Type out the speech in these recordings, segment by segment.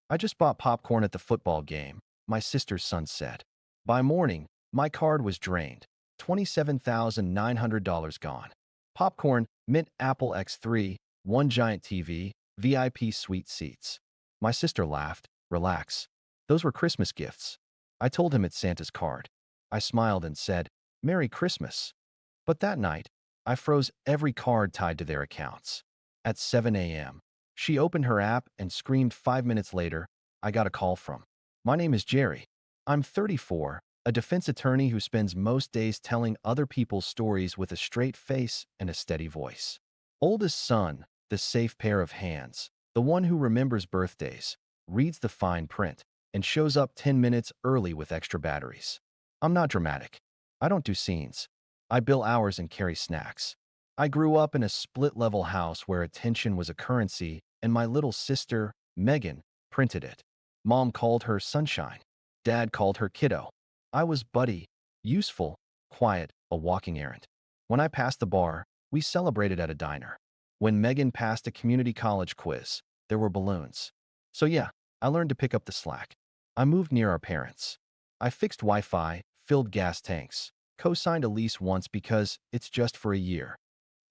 I just bought popcorn at the football game, my sister's son said. By morning, my card was drained. $27,900 gone. Popcorn, Mint Apple X3, one giant TV, VIP suite seats. My sister laughed. Relax. Those were Christmas gifts. I told him it's Santa's card. I smiled and said, Merry Christmas. But that night, I froze every card tied to their accounts. At 7 a.m., she opened her app and screamed 5 minutes later, I got a call from. My name is Jerry. I'm 34, a defense attorney who spends most days telling other people's stories with a straight face and a steady voice. Oldest son, the safe pair of hands, the one who remembers birthdays, reads the fine print, and shows up 10 minutes early with extra batteries. I'm not dramatic. I don't do scenes. I bill hours and carry snacks. I grew up in a split-level house where attention was a currency, and my little sister, Megan, printed it. Mom called her sunshine. Dad called her kiddo. I was buddy, useful, quiet, a walking errand. When I passed the bar, we celebrated at a diner. When Megan passed a community college quiz, there were balloons. So yeah, I learned to pick up the slack. I moved near our parents. I fixed Wi-Fi, filled gas tanks, co-signed a lease once because it's just for a year.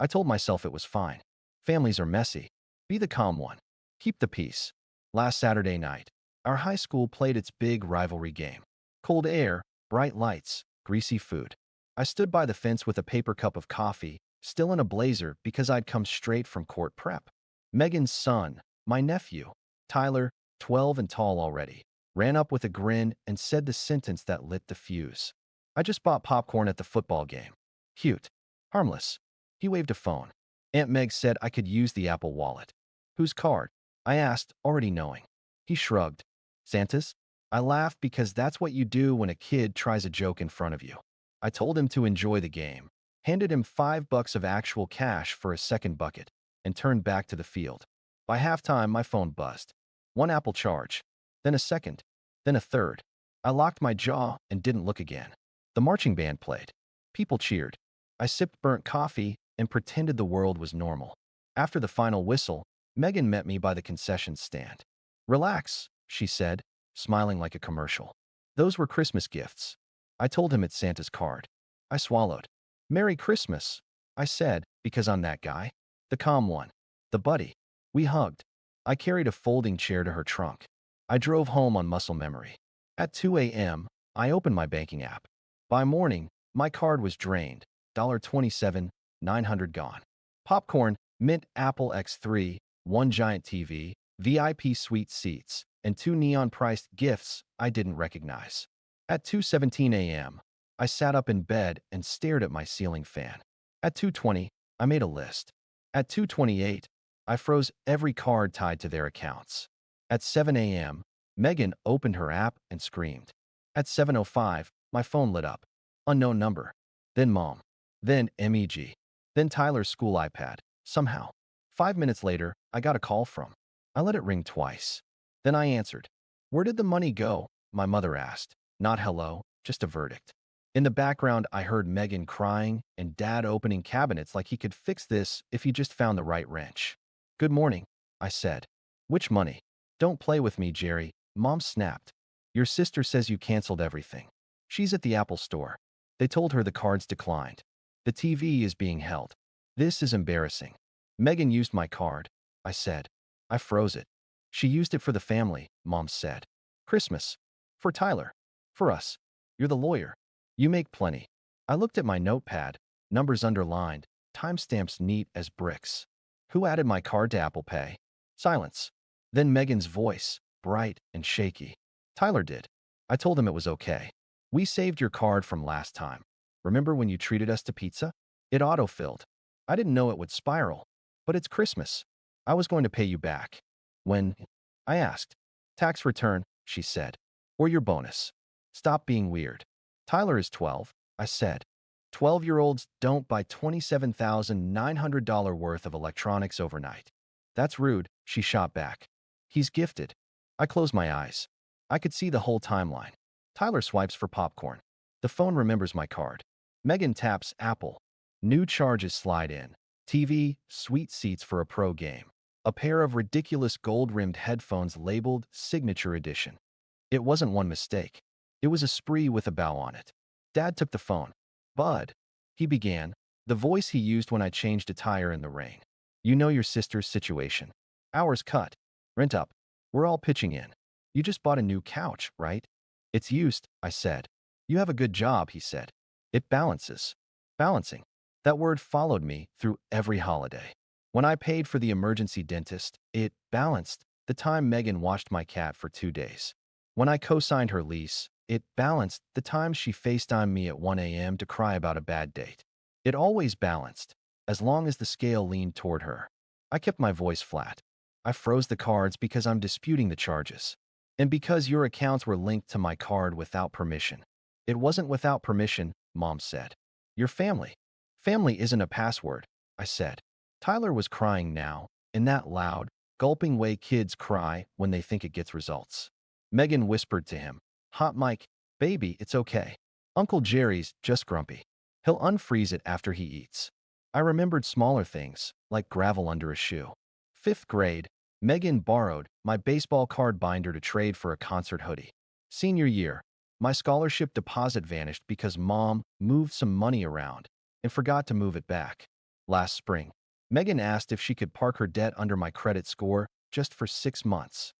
I told myself it was fine. Families are messy. Be the calm one. Keep the peace. Last Saturday night, our high school played its big rivalry game. Cold air, bright lights, greasy food. I stood by the fence with a paper cup of coffee, still in a blazer because I'd come straight from court prep. Megan's son, my nephew, Tyler, 12 and tall already, ran up with a grin and said the sentence that lit the fuse. I just bought popcorn at the football game. Cute. Harmless. He waved a phone. Aunt Meg said I could use the Apple Wallet. Whose card? I asked, already knowing. He shrugged. Santa's? I laughed because that's what you do when a kid tries a joke in front of you. I told him to enjoy the game, handed him $5 of actual cash for a second bucket, and turned back to the field. By halftime, my phone buzzed. One Apple charge, then a second, then a third. I locked my jaw and didn't look again. The marching band played. People cheered. I sipped burnt coffee and pretended the world was normal. After the final whistle, Megan met me by the concession stand. Relax, she said, smiling like a commercial. Those were Christmas gifts. I told him it's Santa's card. I swallowed. Merry Christmas, I said, because I'm that guy. The calm one. The buddy. We hugged. I carried a folding chair to her trunk. I drove home on muscle memory. At 2 a.m., I opened my banking app. By morning, my card was drained. $27,900 gone. Popcorn, Mint Apple X3, one giant TV, VIP suite seats, and two neon-priced gifts I didn't recognize. At 2:17 a.m., I sat up in bed and stared at my ceiling fan. At 2:20, I made a list. At 2:28, I froze every card tied to their accounts. At 7 a.m., Megan opened her app and screamed. At 7:05, my phone lit up. Unknown number. Then Mom. Then MEG. Then Tyler's school iPad. Somehow. 5 minutes later, I got a call from. I let it ring twice. Then I answered. Where did the money go? My mother asked. Not hello, just a verdict. In the background, I heard Megan crying and Dad opening cabinets like he could fix this if he just found the right wrench. Good morning, I said. Which money? Don't play with me, Jerry. Mom snapped. Your sister says you canceled everything. She's at the Apple store. They told her the cards declined. The TV is being held. This is embarrassing. Megan used my card, I said. I froze it. She used it for the family, Mom said. Christmas. For Tyler. For us. You're the lawyer. You make plenty. I looked at my notepad, numbers underlined, timestamps neat as bricks. Who added my card to Apple Pay? Silence. Then Megan's voice, bright and shaky. Tyler did. I told him it was okay. We saved your card from last time. Remember when you treated us to pizza? It autofilled. I didn't know it would spiral. But it's Christmas. I was going to pay you back. When? I asked. Tax return, she said. Or your bonus. Stop being weird. Tyler is 12, I said. 12-year-olds don't buy $27,900 worth of electronics overnight. That's rude, she shot back. He's gifted. I closed my eyes. I could see the whole timeline. Tyler swipes for popcorn. The phone remembers my card. Megan taps Apple. New charges slide in. TV, sweet seats for a pro game. A pair of ridiculous gold-rimmed headphones labeled Signature Edition. It wasn't one mistake. It was a spree with a bow on it. Dad took the phone. "Bud," he began, the voice he used when I changed a tire in the rain. "You know your sister's situation. Hours cut. Rent up. We're all pitching in. You just bought a new couch, right?" "It's used," I said. "You have a good job," he said. "It balances." Balancing. That word followed me through every holiday. When I paid for the emergency dentist, it balanced the time Megan watched my cat for 2 days. When I co-signed her lease, it balanced the time she FaceTimed me at 1 a.m. to cry about a bad date. It always balanced, as long as the scale leaned toward her. I kept my voice flat. "I froze the cards because I'm disputing the charges. And because your accounts were linked to my card without permission." "It wasn't without permission," Mom said. "Your family." "Family isn't a password," I said. Tyler was crying now, in that loud, gulping way kids cry when they think it gets results. Megan whispered to him, "Hot Mike, baby, it's okay. Uncle Jerry's just grumpy. He'll unfreeze it after he eats." I remembered smaller things, like gravel under a shoe. 5th grade, Megan borrowed my baseball card binder to trade for a concert hoodie. Senior year, my scholarship deposit vanished because Mom moved some money around and forgot to move it back. Last spring, Megan asked if she could park her debt under my credit score just for 6 months.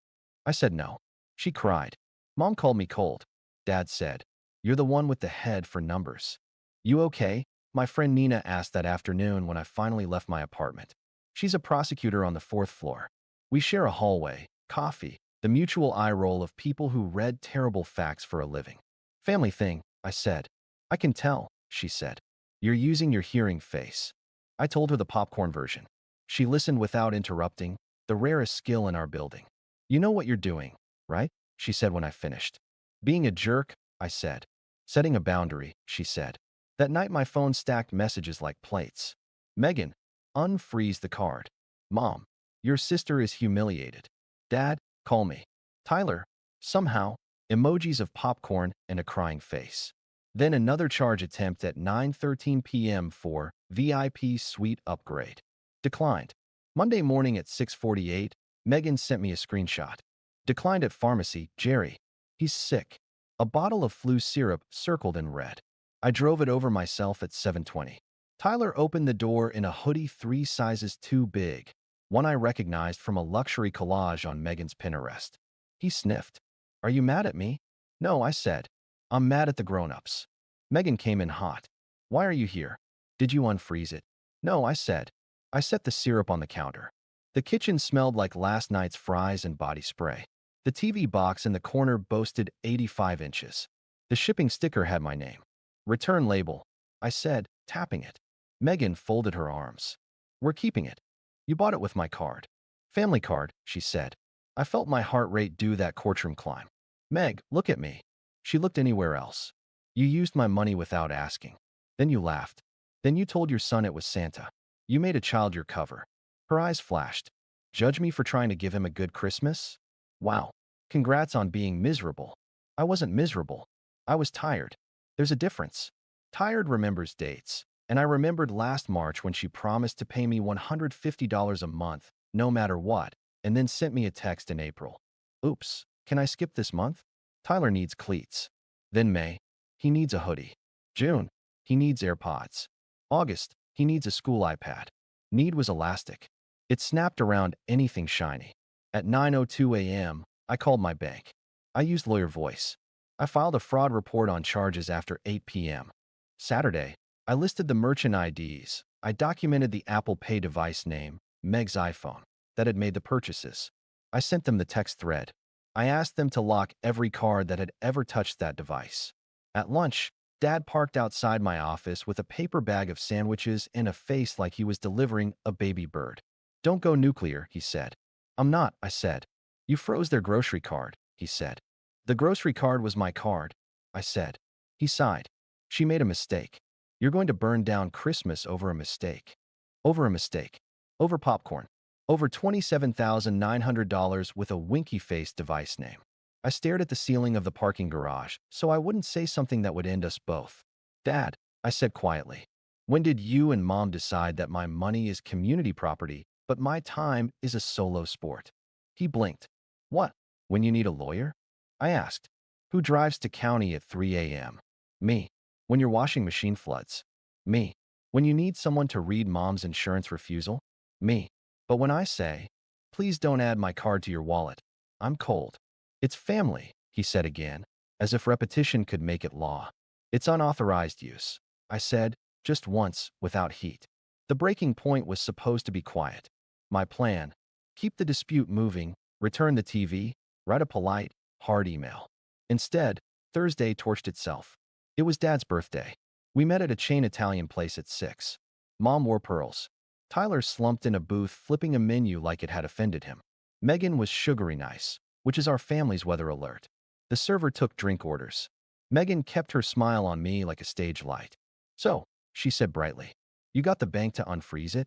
I said no. She cried. Mom called me cold. Dad said, "You're the one with the head for numbers." "You okay?" my friend Nina asked that afternoon when I finally left my apartment. She's a prosecutor on the 4th floor. We share a hallway, coffee, the mutual eye roll of people who read terrible facts for a living. "Family thing," I said. "I can tell," she said. "You're using your hearing face." I told her the popcorn version. She listened without interrupting, the rarest skill in our building. "You know what you're doing, right?" she said when I finished. "Being a jerk," I said. "Setting a boundary," she said. That night my phone stacked messages like plates. "Megan, unfreeze the card." "Mom, your sister is humiliated." "Dad, call me." "Tyler." Somehow, emojis of popcorn and a crying face. Then another charge attempt at 9:13 p.m. for VIP suite upgrade. Declined. Monday morning at 6:48, Megan sent me a screenshot. Declined at pharmacy, Jerry. He's sick. A bottle of flu syrup circled in red. I drove it over myself at 7:20. Tyler opened the door in a hoodie 3 sizes too big, one I recognized from a luxury collage on Megan's Pinterest. He sniffed. "Are you mad at me?" "No," I said. "I'm mad at the grown-ups." Megan came in hot. "Why are you here? Did you unfreeze it?" "No," I said. I set the syrup on the counter. The kitchen smelled like last night's fries and body spray. The TV box in the corner boasted 85 inches. The shipping sticker had my name. "Return label," I said, tapping it. Megan folded her arms. "We're keeping it. You bought it with my card." "Family card," she said. I felt my heart rate do that courtroom climb. "Meg, look at me." She looked anywhere else. "You used my money without asking. Then you laughed. Then you told your son it was Santa. You made a child your cover." Her eyes flashed. "Judge me for trying to give him a good Christmas? Wow. Congrats on being miserable." I wasn't miserable. I was tired. There's a difference. Tired remembers dates. And I remembered last March when she promised to pay me $150 a month, no matter what, and then sent me a text in April. "Oops, can I skip this month?" Tyler needs cleats. Then May. He needs a hoodie. June. He needs AirPods. August. He needs a school iPad. Need was elastic. It snapped around anything shiny. At 9:02 a.m., I called my bank. I used lawyer voice. I filed a fraud report on charges after 8 p.m. Saturday, I listed the merchant IDs. I documented the Apple Pay device name, Meg's iPhone, that had made the purchases. I sent them the text thread. I asked them to lock every card that had ever touched that device. At lunch, Dad parked outside my office with a paper bag of sandwiches and a face like he was delivering a baby bird. "Don't go nuclear," he said. "I'm not," I said. "You froze their grocery card," he said. "The grocery card was my card," I said. He sighed. "She made a mistake. You're going to burn down Christmas over a mistake." Over a mistake. Over popcorn. Over $27,900 with a winky-faced device name. I stared at the ceiling of the parking garage, so I wouldn't say something that would end us both. "Dad," I said quietly, "when did you and Mom decide that my money is community property But my time is a solo sport. He blinked. What? When you need a lawyer? I asked. Who drives to county at 3 a.m.? Me. When your washing machine floods? Me. When you need someone to read mom's insurance refusal? Me. But when I say, please don't add my card to your wallet, I'm cold. It's family, he said again, as if repetition could make it law. It's unauthorized use, I said, just once, without heat. The breaking point was supposed to be quiet. My plan: keep the dispute moving, return the TV, write a polite, hard email. Instead, Thursday torched itself. It was Dad's birthday. We met at a chain Italian place at 6. Mom wore pearls. Tyler slumped in a booth flipping a menu like it had offended him. Megan was sugary nice, which is our family's weather alert. The server took drink orders. Megan kept her smile on me like a stage light. So, she said brightly, you got the bank to unfreeze it?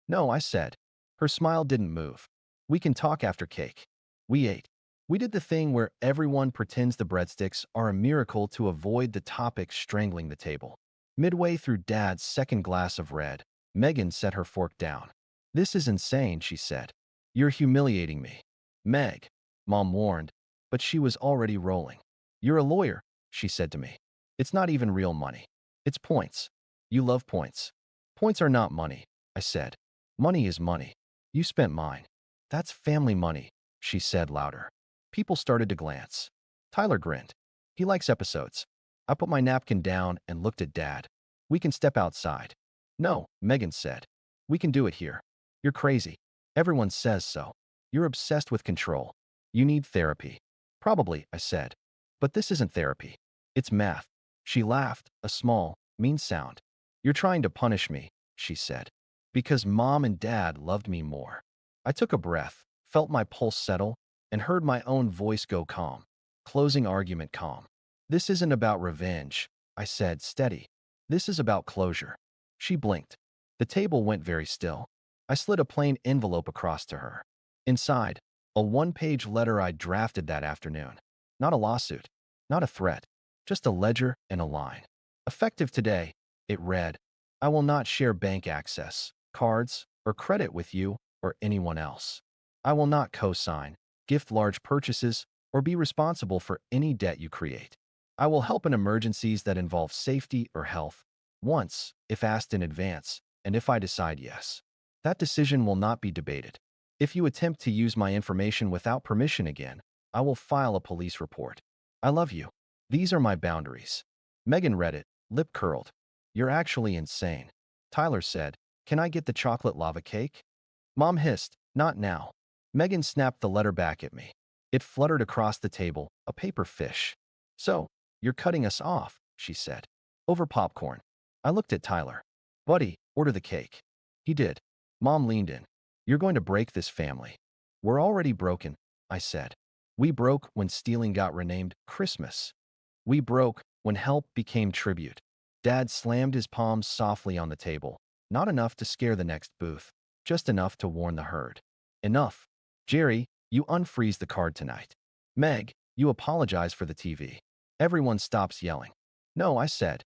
No, I said. Her smile didn't move. We can talk after cake. We ate. We did the thing where everyone pretends the breadsticks are a miracle to avoid the topic strangling the table. Midway through Dad's second glass of red, Megan set her fork down. This is insane, she said. You're humiliating me. Meg, Mom warned, but she was already rolling. You're a lawyer, she said to me. It's not even real money. It's points. You love points. Points are not money, I said. Money is money. You spent mine. That's family money, she said louder. People started to glance. Tyler grinned. He likes episodes. I put my napkin down and looked at Dad. We can step outside. No, Megan said. We can do it here. You're crazy. Everyone says so. You're obsessed with control. You need therapy. Probably, I said. But this isn't therapy. It's math. She laughed, a small, mean sound. You're trying to punish me, she said. Because Mom and Dad loved me more. I took a breath, felt my pulse settle, and heard my own voice go calm. Closing argument calm. This isn't about revenge, I said, steady. This is about closure. She blinked. The table went very still. I slid a plain envelope across to her. Inside, a one-page letter I'd drafted that afternoon. Not a lawsuit, not a threat, just a ledger and a line. Effective today, it read, I will not share bank access, cards, or credit with you or anyone else. I will not co-sign, gift large purchases, or be responsible for any debt you create. I will help in emergencies that involve safety or health, once, if asked in advance, and if I decide yes. That decision will not be debated. If you attempt to use my information without permission again, I will file a police report. I love you. These are my boundaries. Megan read it, lip curled. You're actually insane. Tyler said, can I get the chocolate lava cake? Mom hissed, not now. Megan snapped the letter back at me. It fluttered across the table, a paper fish. So, you're cutting us off, she said. Over popcorn. I looked at Tyler. Buddy, order the cake. He did. Mom leaned in. You're going to break this family. We're already broken, I said. We broke when stealing got renamed Christmas. We broke when help became tribute. Dad slammed his palms softly on the table, not enough to scare the next booth, just enough to warn the herd. Enough. Jerry, you unfreeze the card tonight. Meg, you apologize for the TV. Everyone stops yelling. No, I said.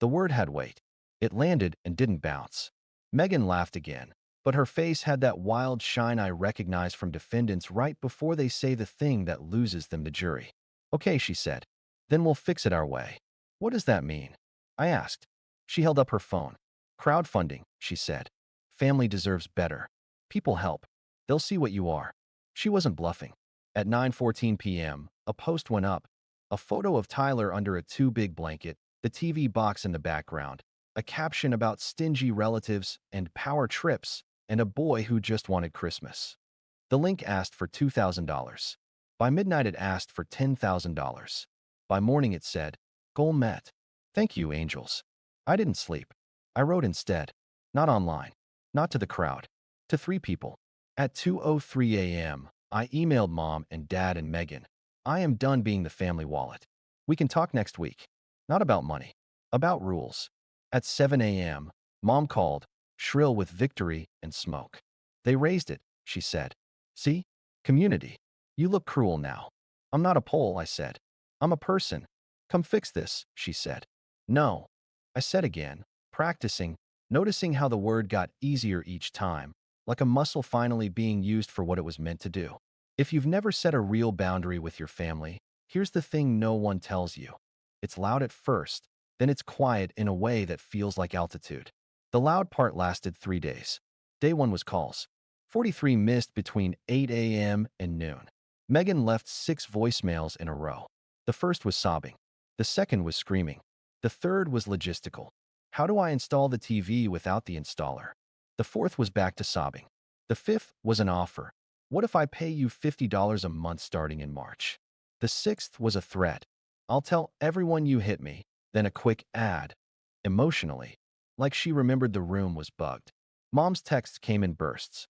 The word had weight. It landed and didn't bounce. Megan laughed again, but her face had that wild shine I recognize from defendants right before they say the thing that loses them the jury. Okay, she said. Then we'll fix it our way. What does that mean? I asked. She held up her phone. Crowdfunding, she said. Family deserves better. People help. They'll see what you are. She wasn't bluffing. At 9:14 p.m., a post went up. A photo of Tyler under a too-big blanket, the TV box in the background, a caption about stingy relatives and power trips, and a boy who just wanted Christmas. The link asked for $2,000. By midnight it asked for $10,000. By morning it said, goal met. Thank you, angels. I didn't sleep. I wrote instead. Not online. Not to the crowd. To 3 people. At 2:03 a.m., I emailed Mom and Dad and Megan. I am done being the family wallet. We can talk next week. Not about money. About rules. At 7 a.m., Mom called, shrill with victory and smoke. They raised it, she said. See? Community. You look cruel now. I'm not a pole, I said. I'm a person. Come fix this, she said. No. I said again, practicing, noticing how the word got easier each time, like a muscle finally being used for what it was meant to do. If you've never set a real boundary with your family, here's the thing no one tells you. It's loud at first, then it's quiet in a way that feels like altitude. The loud part lasted 3 days. Day 1 was calls. 43 missed between 8 a.m. and noon. Megan left 6 voicemails in a row. The first was sobbing. The second was screaming. The third was logistical. How do I install the TV without the installer? The fourth was back to sobbing. The fifth was an offer. What if I pay you $50 a month starting in March? The sixth was a threat. I'll tell everyone you hit me. Then a quick ad. Emotionally, like she remembered the room was bugged. Mom's texts came in bursts.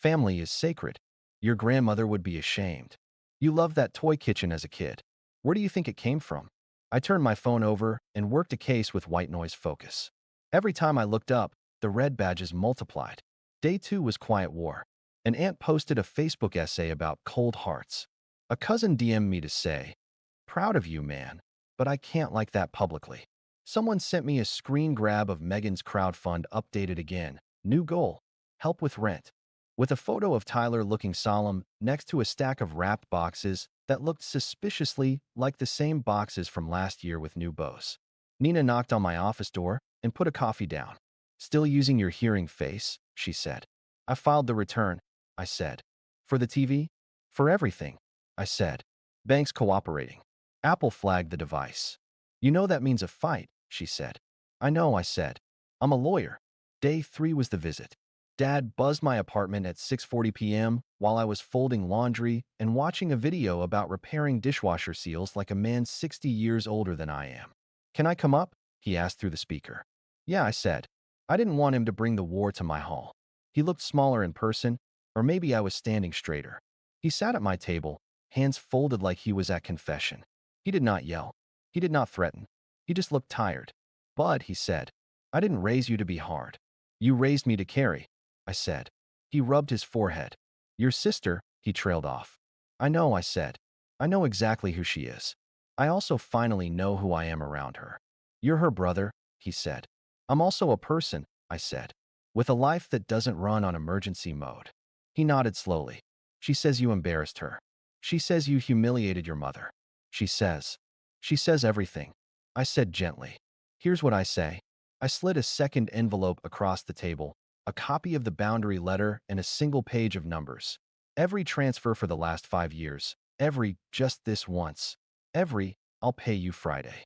Family is sacred. Your grandmother would be ashamed. You loved that toy kitchen as a kid. Where do you think it came from? I turned my phone over and worked a case with white noise focus. Every time I looked up, the red badges multiplied. Day 2 was quiet war. An aunt posted a Facebook essay about cold hearts. A cousin DM'd me to say, "Proud of you, man, but I can't like that publicly." Someone sent me a screen grab of Megan's crowdfund updated again. New goal, help with rent. With a photo of Tyler looking solemn next to a stack of wrapped boxes that looked suspiciously like the same boxes from last year with new bows. Nina knocked on my office door and put a coffee down. "Still using your hearing face," she said. "I filed the return," I said. "For the TV?" "For everything," I said. "Bank's cooperating." Apple flagged the device. "You know that means a fight," she said. "I know," I said. "I'm a lawyer." Day 3 was the visit. Dad buzzed my apartment at 6:40 p.m. while I was folding laundry and watching a video about repairing dishwasher seals like a man 60 years older than I am. "Can I come up?" he asked through the speaker. "Yeah," I said. I didn't want him to bring the war to my hall. He looked smaller in person, or maybe I was standing straighter. He sat at my table, hands folded like he was at confession. He did not yell. He did not threaten. He just looked tired. "Bud," he said, "I didn't raise you to be hard. You raised me to carry," I said. He rubbed his forehead. "Your sister," he trailed off. "I know," I said. "I know exactly who she is. I also finally know who I am around her." "You're her brother," he said. "I'm also a person," I said, "with a life that doesn't run on emergency mode." He nodded slowly. "She says you embarrassed her. She says you humiliated your mother. She says everything," I said gently. "Here's what I say." I slid a second envelope across the table, a copy of the boundary letter and a single page of numbers. Every transfer for the last 5 years, every just this once, every I'll pay you Friday.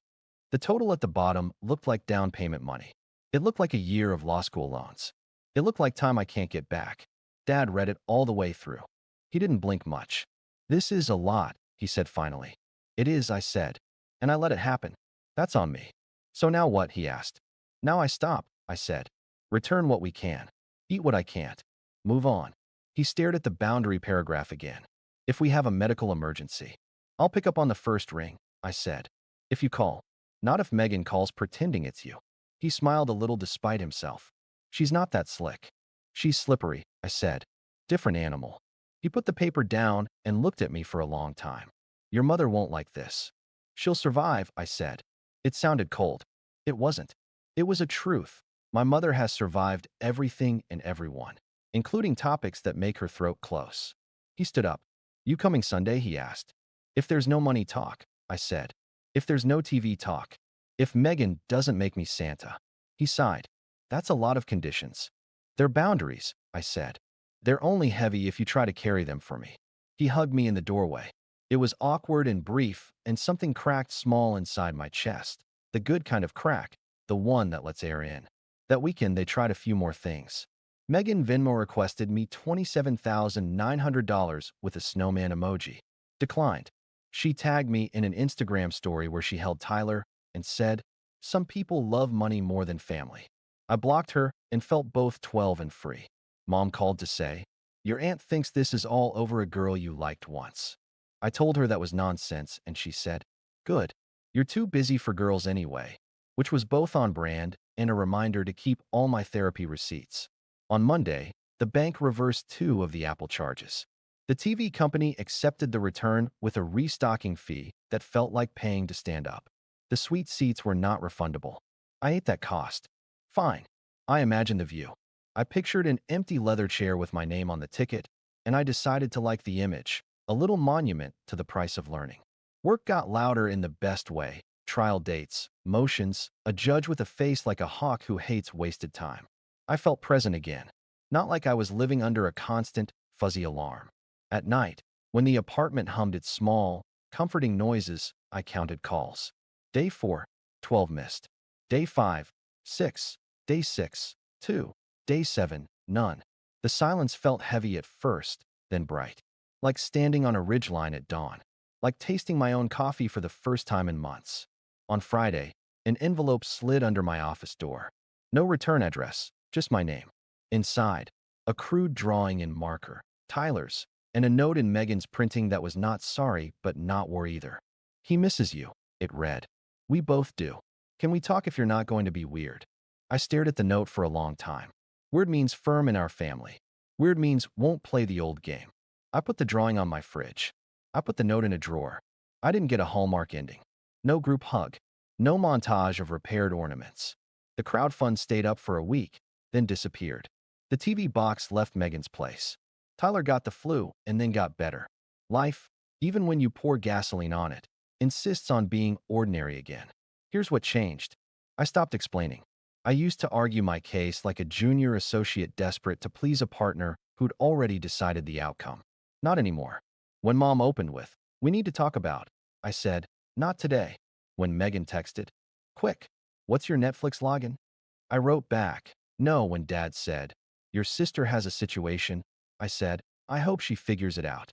The total at the bottom looked like down payment money. It looked like a year of law school loans. It looked like time I can't get back. Dad read it all the way through. He didn't blink much. "This is a lot," he said finally. "It is," I said. "And I let it happen. That's on me." "So now what?" he asked. "Now I stop," I said. "Return what we can. Eat what I can't. Move on." He stared at the boundary paragraph again. "If we have a medical emergency. I'll pick up on the first ring," I said. "If you call. Not if Megan calls pretending it's you." He smiled a little despite himself. "She's not that slick." "She's slippery," I said. "Different animal." He put the paper down and looked at me for a long time. "Your mother won't like this." "She'll survive," I said. It sounded cold. It wasn't. It was a truth. My mother has survived everything and everyone, including topics that make her throat close. He stood up. "You coming Sunday?" he asked. "If there's no money, talk," I said. "If there's no TV, talk. If Megan doesn't make me Santa." He sighed. "That's a lot of conditions." "They're boundaries," I said. "They're only heavy if you try to carry them for me." He hugged me in the doorway. It was awkward and brief, and something cracked small inside my chest. The good kind of crack, the one that lets air in. That weekend, they tried a few more things. Megan Venmo requested me $27,900 with a snowman emoji. Declined. She tagged me in an Instagram story where she held Tyler and said, "Some people love money more than family." I blocked her and felt both 12 and free. Mom called to say, "Your aunt thinks this is all over a girl you liked once." I told her that was nonsense, and she said, "Good. You're too busy for girls anyway," which was both on brand and a reminder to keep all my therapy receipts. On Monday, the bank reversed 2 of the Apple charges. The TV company accepted the return with a restocking fee that felt like paying to stand up. The suite seats were not refundable. I ate that cost. Fine. I imagined the view. I pictured an empty leather chair with my name on the ticket, and I decided to like the image, a little monument to the price of learning. Work got louder in the best way. Trial dates, motions, a judge with a face like a hawk who hates wasted time. I felt present again, not like I was living under a constant, fuzzy alarm. At night, when the apartment hummed its small, comforting noises, I counted calls. Day 4, 12 missed. Day 5, 6. Day 6, 2. Day 7, none. The silence felt heavy at first, then bright. Like standing on a ridgeline at dawn. Like tasting my own coffee for the first time in months. On Friday, an envelope slid under my office door. No return address, just my name. Inside, a crude drawing in marker, Tyler's, and a note in Megan's printing that was not sorry but not war either. He misses you, it read. We both do. Can we talk if you're not going to be weird? I stared at the note for a long time. Weird means firm in our family. Weird means won't play the old game. I put the drawing on my fridge. I put the note in a drawer. I didn't get a Hallmark ending. No group hug. No montage of repaired ornaments. The crowd fund stayed up for a week, then disappeared. The TV box left Megan's place. Tyler got the flu and then got better. Life, even when you pour gasoline on it, insists on being ordinary again. Here's what changed. I stopped explaining. I used to argue my case like a junior associate desperate to please a partner who'd already decided the outcome. Not anymore. When Mom opened with, "We need to talk about," I said, "Not today." When Megan texted, "Quick, what's your Netflix login?" I wrote back, "No." When Dad said, "Your sister has a situation," I said, "I hope she figures it out."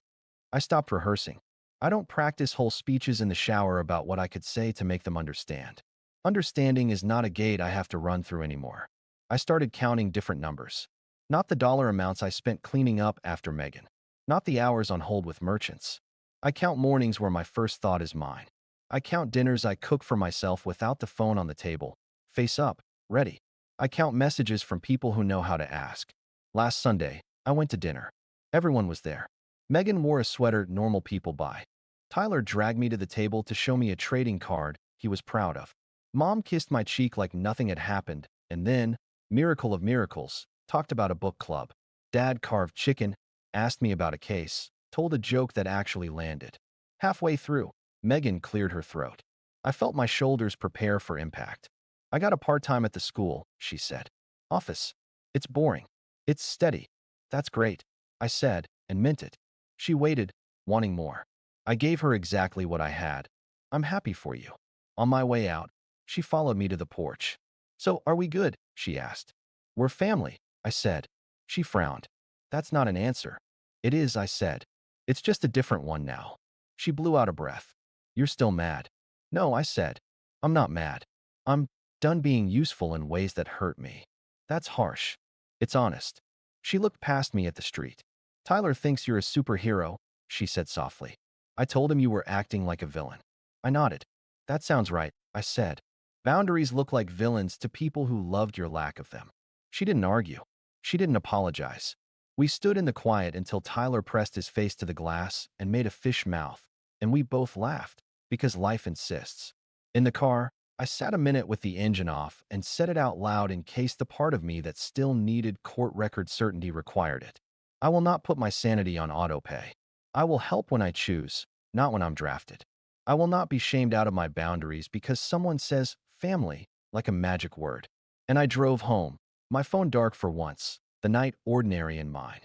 I stopped rehearsing. I don't practice whole speeches in the shower about what I could say to make them understand. Understanding is not a gate I have to run through anymore. I started counting different numbers. Not the dollar amounts I spent cleaning up after Megan. Not the hours on hold with merchants. I count mornings where my first thought is mine. I count dinners I cook for myself without the phone on the table. Face up, ready. I count messages from people who know how to ask. Last Sunday, I went to dinner. Everyone was there. Megan wore a sweater normal people buy. Tyler dragged me to the table to show me a trading card he was proud of. Mom kissed my cheek like nothing had happened, and then, miracle of miracles, talked about a book club. Dad carved chicken, asked me about a case, told a joke that actually landed. Halfway through, Megan cleared her throat. I felt my shoulders prepare for impact. "I got a part-time at the school," she said. "Office. It's boring. It's steady." "That's great," I said, and meant it. She waited, wanting more. I gave her exactly what I had. "I'm happy for you." On my way out, she followed me to the porch. "So, are we good?" she asked. "We're family," I said. She frowned. "That's not an answer." "It is," I said. "It's just a different one now." She blew out a breath. "You're still mad." "No," I said. "I'm not mad. I'm done being useful in ways that hurt me." "That's harsh." "It's honest." She looked past me at the street. "Tyler thinks you're a superhero," she said softly. "I told him you were acting like a villain." I nodded. "That sounds right," I said. "Boundaries look like villains to people who loved your lack of them." She didn't argue. She didn't apologize. We stood in the quiet until Tyler pressed his face to the glass and made a fish mouth, and we both laughed, because life insists. In the car, I sat a minute with the engine off and said it out loud in case the part of me that still needed court record certainty required it. I will not put my sanity on autopay. I will help when I choose, not when I'm drafted. I will not be shamed out of my boundaries because someone says family like a magic word. And I drove home, my phone dark for once, the night ordinary in mine.